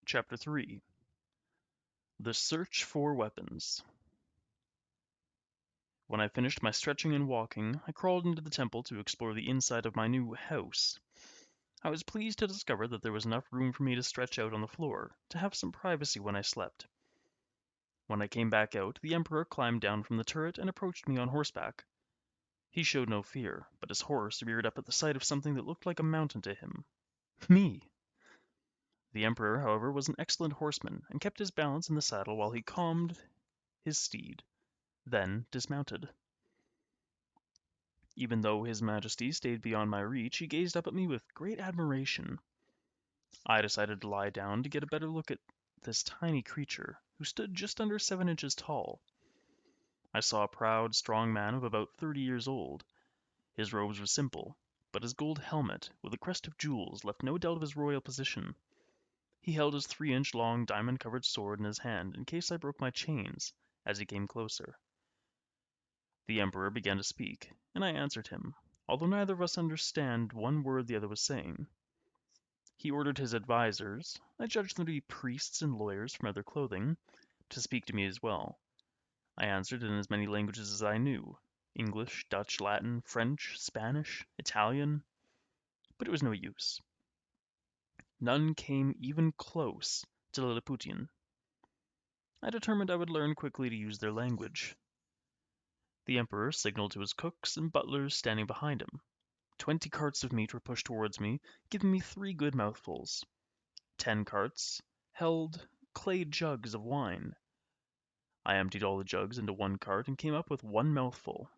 Chapter 3. The Search for Weapons. When I finished my stretching and walking, I crawled into the temple to explore the inside of my new house. I was pleased to discover that there was enough room for me to stretch out on the floor, to have some privacy when I slept. When I came back out, the Emperor climbed down from the turret and approached me on horseback. He showed no fear, but his horse reared up at the sight of something that looked like a mountain to him. Me! The Emperor, however, was an excellent horseman, and kept his balance in the saddle while he calmed his steed, then dismounted. Even though his Majesty stayed beyond my reach, he gazed up at me with great admiration. I decided to lie down to get a better look at this tiny creature, who stood just under 7 inches tall. I saw a proud, strong man of about 30 years old. His robes were simple, but his gold helmet, with a crest of jewels, left no doubt of his royal position. He held his 3-inch long diamond-covered sword in his hand in case I broke my chains, as he came closer. The Emperor began to speak, and I answered him, although neither of us understood one word the other was saying. He ordered his advisers, I judged them to be priests and lawyers from their clothing, to speak to me as well. I answered in as many languages as I knew: English, Dutch, Latin, French, Spanish, Italian, but it was no use. None came even close to Lilliputian. I determined I would learn quickly to use their language. The Emperor signaled to his cooks and butlers standing behind him. 20 carts of meat were pushed towards me, giving me 3 good mouthfuls. 10 carts held clay jugs of wine. I emptied all the jugs into one cart and came up with 1 mouthful.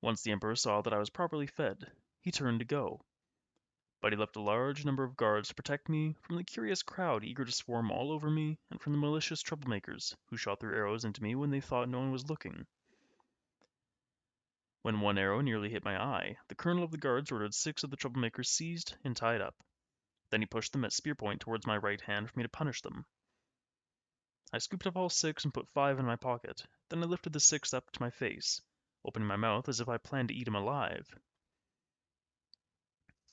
Once the Emperor saw that I was properly fed, he turned to go. But he left a large number of guards to protect me from the curious crowd eager to swarm all over me, and from the malicious troublemakers who shot their arrows into me when they thought no one was looking. When one arrow nearly hit my eye, the colonel of the guards ordered 6 of the troublemakers seized and tied up. Then he pushed them at spear point towards my right hand for me to punish them. I scooped up all 6 and put 5 in my pocket. Then I lifted the 6th up to my face, opening my mouth as if I planned to eat him alive.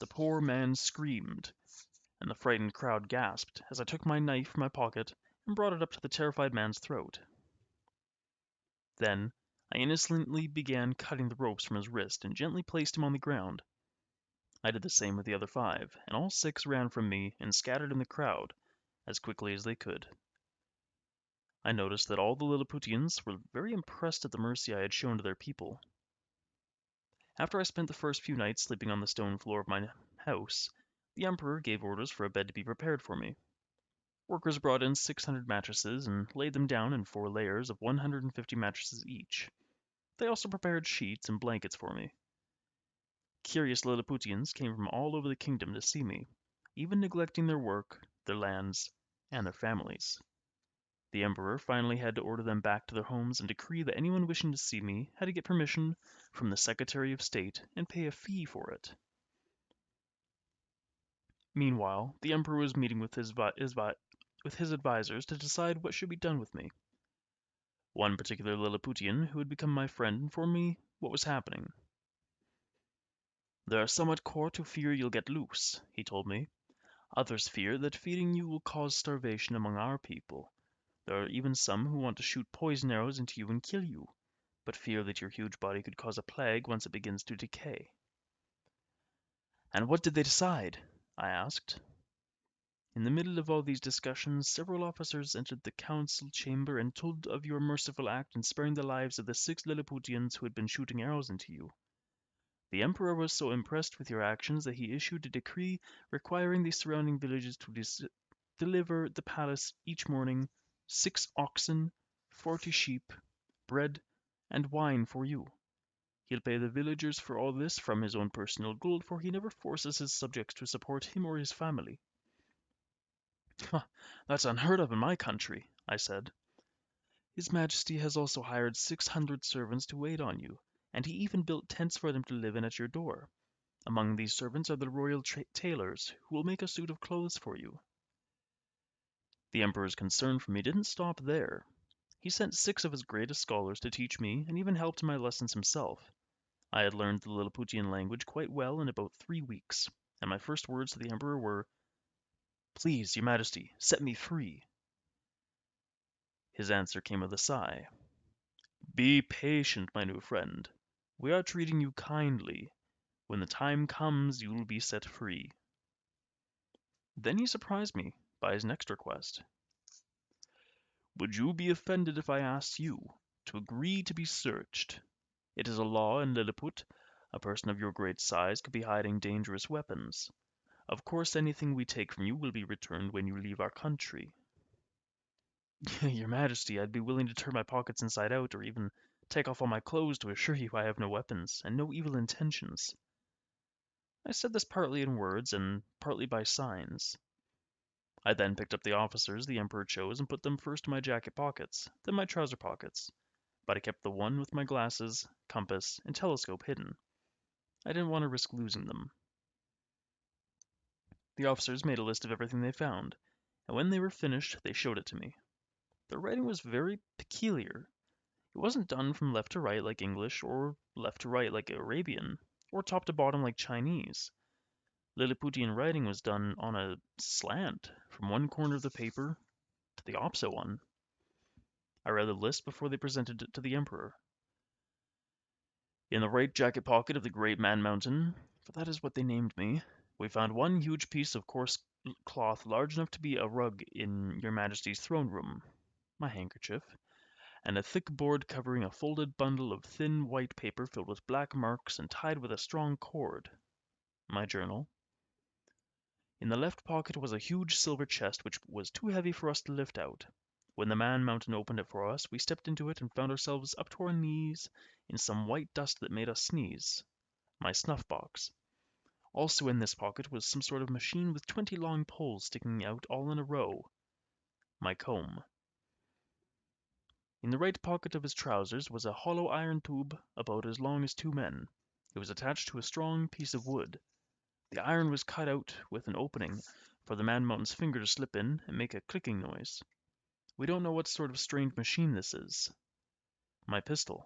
The poor man screamed, and the frightened crowd gasped as I took my knife from my pocket and brought it up to the terrified man's throat. Then I innocently began cutting the ropes from his wrist and gently placed him on the ground. I did the same with the other 5, and all 6 ran from me and scattered in the crowd as quickly as they could. I noticed that all the Lilliputians were very impressed at the mercy I had shown to their people. After I spent the first few nights sleeping on the stone floor of my house, the Emperor gave orders for a bed to be prepared for me. Workers brought in 600 mattresses and laid them down in 4 layers of 150 mattresses each. They also prepared sheets and blankets for me. Curious Lilliputians came from all over the kingdom to see me, even neglecting their work, their lands, and their families. The Emperor finally had to order them back to their homes and decree that anyone wishing to see me had to get permission from the Secretary of State and pay a fee for it. Meanwhile, the Emperor was meeting with his advisers to decide what should be done with me. One particular Lilliputian, who had become my friend, informed me what was happening. "There are some at court who fear you'll get loose," he told me. "Others fear that feeding you will cause starvation among our people. There are even some who want to shoot poison arrows into you and kill you, but fear that your huge body could cause a plague once it begins to decay." "And what did they decide?" I asked. "In the middle of all these discussions, several officers entered the council chamber and told of your merciful act in sparing the lives of the 6 Lilliputians who had been shooting arrows into you. The Emperor was so impressed with your actions that he issued a decree requiring the surrounding villages to deliver the palace each morning 6 oxen, 40 sheep, bread, and wine for you. He'll pay the villagers for all this from his own personal gold, for he never forces his subjects to support him or his family." "That's unheard of in my country," I said. "His Majesty has also hired 600 servants to wait on you, and he even built tents for them to live in at your door. Among these servants are the royal tailors, who will make a suit of clothes for you." The Emperor's concern for me didn't stop there. He sent 6 of his greatest scholars to teach me, and even helped in my lessons himself. I had learned the Lilliputian language quite well in about 3 weeks, and my first words to the Emperor were, Please, your majesty, set me free. His answer came with a sigh. Be patient, my new friend. We are treating you kindly. When the time comes, you will be set free. Then he surprised me by his next request. Would you be offended if I asked you to agree to be searched? It is a law in Lilliput. A person of your great size could be hiding dangerous weapons. Of course, anything we take from you will be returned when you leave our country. Your Majesty, I'd be willing to turn my pockets inside out, or even take off all my clothes to assure you I have no weapons, and no evil intentions. I said this partly in words, and partly by signs. I then picked up the officers the Emperor chose and put them first in my jacket pockets, then my trouser pockets, but I kept the one with my glasses, compass, and telescope hidden. I didn't want to risk losing them. The officers made a list of everything they found, and when they were finished, they showed it to me. Their writing was very peculiar. It wasn't done from left to right like English, or left to right like Arabian, or top to bottom like Chinese. Lilliputian writing was done on a slant, from one corner of the paper to the opposite one. I read the list before they presented it to the Emperor. In the right jacket pocket of the great Man Mountain, for that is what they named me, we found one huge piece of coarse cloth large enough to be a rug in your Majesty's throne room, my handkerchief, and a thick board covering a folded bundle of thin white paper filled with black marks and tied with a strong cord, my journal. In the left pocket was a huge silver chest which was too heavy for us to lift out. When the Man Mountain opened it for us, we stepped into it and found ourselves up to our knees in some white dust that made us sneeze, my snuff box. Also in this pocket was some sort of machine with 20 long poles sticking out all in a row, my comb. In the right pocket of his trousers was a hollow iron tube about as long as 2 men. It was attached to a strong piece of wood. The iron was cut out with an opening for the Man Mountain's finger to slip in and make a clicking noise. We don't know what sort of strange machine this is. My pistol.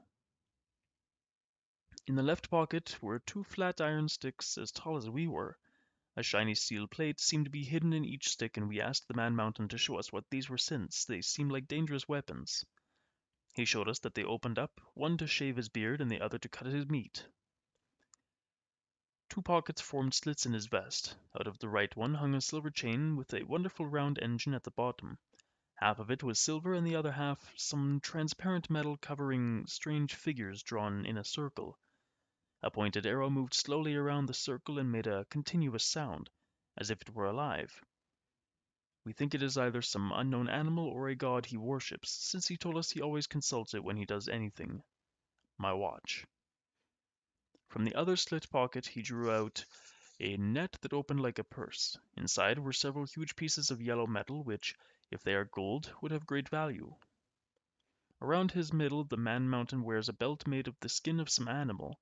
In the left pocket were 2 flat iron sticks as tall as we were. A shiny steel plate seemed to be hidden in each stick, and we asked the Man Mountain to show us what these were since they seemed like dangerous weapons. He showed us that they opened up, one to shave his beard and the other to cut his meat. 2 pockets formed slits in his vest. Out of the right one hung a silver chain with a wonderful round engine at the bottom. Half of it was silver and the other half some transparent metal covering strange figures drawn in a circle. A pointed arrow moved slowly around the circle and made a continuous sound, as if it were alive. We think it is either some unknown animal or a god he worships, since he told us he always consults it when he does anything. My watch. From the other slit pocket he drew out a net that opened like a purse. Inside were several huge pieces of yellow metal which, if they are gold, would have great value. Around his middle the Man Mountain wears a belt made of the skin of some animal.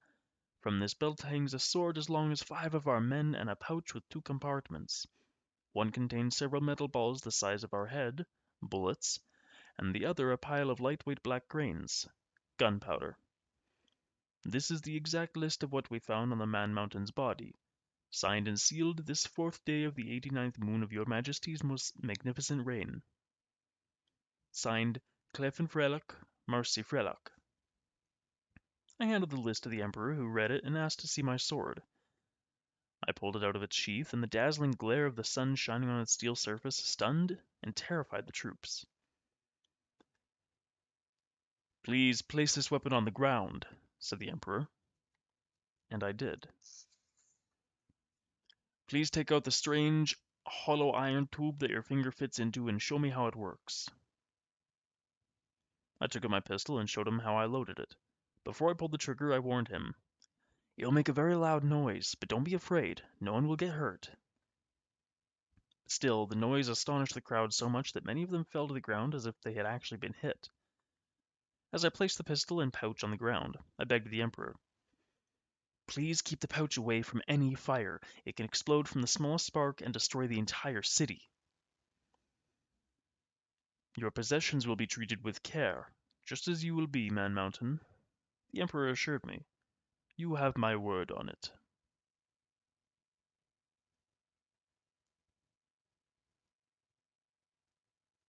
From this belt hangs a sword as long as 5 of our men and a pouch with 2 compartments. One contains several metal balls the size of our head, bullets, and the other a pile of lightweight black grains, gunpowder. This is the exact list of what we found on the Man Mountain's body. Signed and sealed this 4th day of the 89th moon of your Majesty's most magnificent reign. Signed, Clefen Frelock, Marcy Frelock. I handed the list to the Emperor, who read it and asked to see my sword. I pulled it out of its sheath, and the dazzling glare of the sun shining on its steel surface stunned and terrified the troops. Please place this weapon on the ground, said the Emperor. And I did. Please take out the strange, hollow iron tube that your finger fits into and show me how it works. I took out my pistol and showed him how I loaded it. Before I pulled the trigger, I warned him. It'll make a very loud noise, but don't be afraid. No one will get hurt. Still, the noise astonished the crowd so much that many of them fell to the ground as if they had actually been hit. As I placed the pistol and pouch on the ground, I begged the Emperor. Please keep the pouch away from any fire. It can explode from the smallest spark and destroy the entire city. Your possessions will be treated with care, just as you will be, Man Mountain, the Emperor assured me. You have my word on it.